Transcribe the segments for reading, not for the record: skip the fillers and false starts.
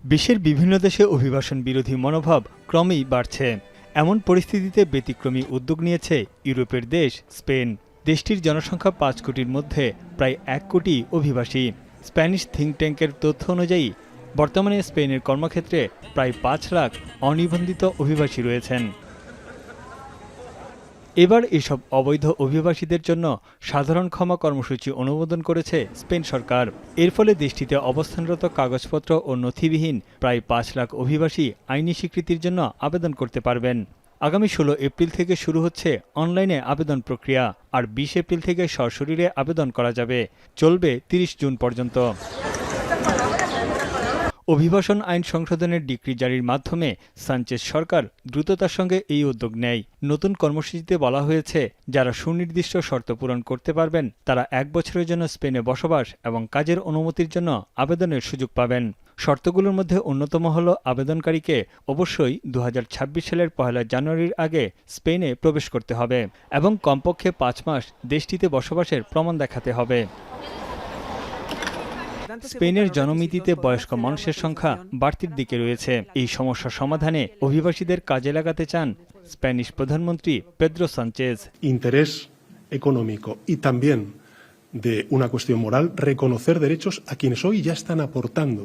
বিশ্বের বিভিন্ন দেশে অভিবাসন বিরোধী মনোভাব ক্রমেই বাড়ছে। এমন পরিস্থিতিতে ব্যতিক্রমী উদ্যোগ নিয়েছে ইউরোপের দেশ স্পেন। দেশটির জনসংখ্যা ৫ কোটির মধ্যে প্রায় ১ কোটি অভিবাসী। স্প্যানিশ থিঙ্ক ট্যাঙ্কের তথ্য অনুযায়ী বর্তমানে স্পেনের কর্মক্ষেত্রে প্রায় ৫ লাখ অনিবন্ধিত অভিবাসী রয়েছেন। এবার এসব অবৈধ অভিবাসীদের জন্য সাধারণ ক্ষমা কর্মসূচি অনুমোদন করেছে স্পেন সরকার। এর ফলে দেশটিতে অবস্থানরত কাগজপত্র ও নথিবিহীন প্রায় ৫ লাখ অভিবাসী আইনি স্বীকৃতির জন্য আবেদন করতে পারবেন। আগামী ১৬ এপ্রিল থেকে শুরু হচ্ছে অনলাইনে আবেদন প্রক্রিয়া, আর ২০ এপ্রিল থেকে সশরীরে আবেদন করা যাবে, চলবে ৩০ জুন পর্যন্ত। অভিবাসন আইন সংশোধনের ডিক্রি জারির মাধ্যমে সানচেজ সরকার দ্রুততার সঙ্গে এই উদ্যোগ নেয়। নতুন কর্মসূচিতে বলা হয়েছে, যারা সুনির্দিষ্ট শর্ত পূরণ করতে পারবেন তারা ১ বছরের জন্য স্পেনে বসবাস এবং কাজের অনুমতির জন্য আবেদনের সুযোগ পাবেন। শর্তগুলোর মধ্যে অন্যতম হল আবেদনকারীকে অবশ্যই ২০২৬ সালের ১ জানুয়ারির আগে স্পেনে প্রবেশ করতে হবে এবং কমপক্ষে ৫ মাস দেশটিতে বসবাসের প্রমাণ দেখাতে হবে। স্পেনের জনমিতিতে বয়স্ক মানুষের সংখ্যা বাড়তির দিকে রয়েছে। এই সমস্যা সমাধানে অভিবাসীদের কাজে লাগাতে চান স্প্যানিশ প্রধানমন্ত্রী Pedro Sanchez. ইন্টারেস económico y también de una cuestión moral, reconocer derechos a quienes hoy ya están aportando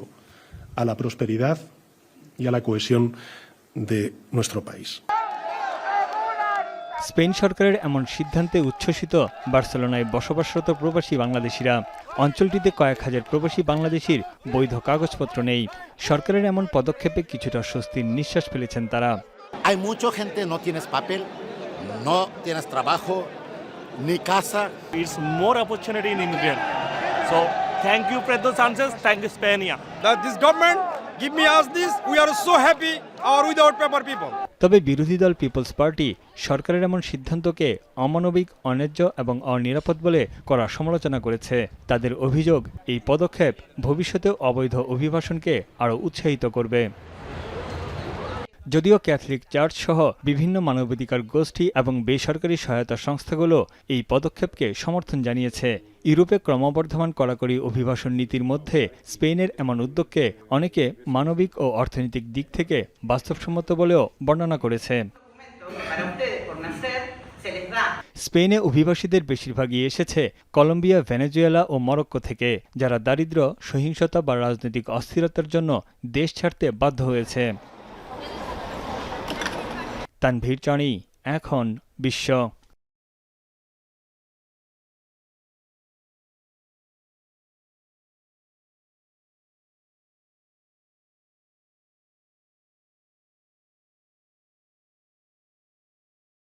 a la prosperidad y a la cohesión de nuestro país. Spain সরকারের এমন সিদ্ধান্তে উচ্ছ্বসিত বার্সেলোনায় বসবাসরত প্রবাসী বাংলাদেশিরা। অঞ্চলটিতে কয়েক হাজার প্রবাসী বাংলাদেশির বৈধ কাগজপত্র নেই। সরকারের এমন পদক্ষেপে কিছুটা স্বস্তির নিঃশ্বাস ফেলেছেন তারা। Hay mucha gente no tienes papel, no tienes trabajo, ni casa. It's more opportunity in immigrant. So thank you, Pedro Sanchez. Thank you, Spain. That this government give me us this. We are so happy. Our without paper people. তবে বিরোধী দল people's party সরকারের এমন সিদ্ধান্তকে অমানবিক, অন্যায্য এবং অনিরাপদ বলে কড়া সমালোচনা করেছে। তাদের অভিযোগ, এই পদক্ষেপ ভবিষ্যতে অবৈধ অভিবাসনকে আরও উৎসাহিত করবে। যদিও ক্যাথলিক চার্চ সহ বিভিন্ন মানবাধিকার গোষ্ঠী এবং বেসরকারি সহায়তা সংস্থাগুলো এই পদক্ষেপকে সমর্থন জানিয়েছে। ইউরোপে ক্রমবর্ধমান কড়াকড়ি অভিবাসন নীতির মধ্যে স্পেনের এমন উদ্যোগকে অনেকে মানবিক ও অর্থনৈতিক দিক থেকে বাস্তবসম্মত বলেও বর্ণনা করেছে। স্পেনে অভিবাসীদের বেশিরভাগই এসেছে কলম্বিয়া, ভেনেজুয়েলা ও মরক্কো থেকে, যারা দারিদ্র্য, সহিংসতা বা রাজনৈতিক অস্থিরতার জন্য দেশ ছাড়তে বাধ্য হয়েছে। তানভীর চানি, এখন বিশ্ব।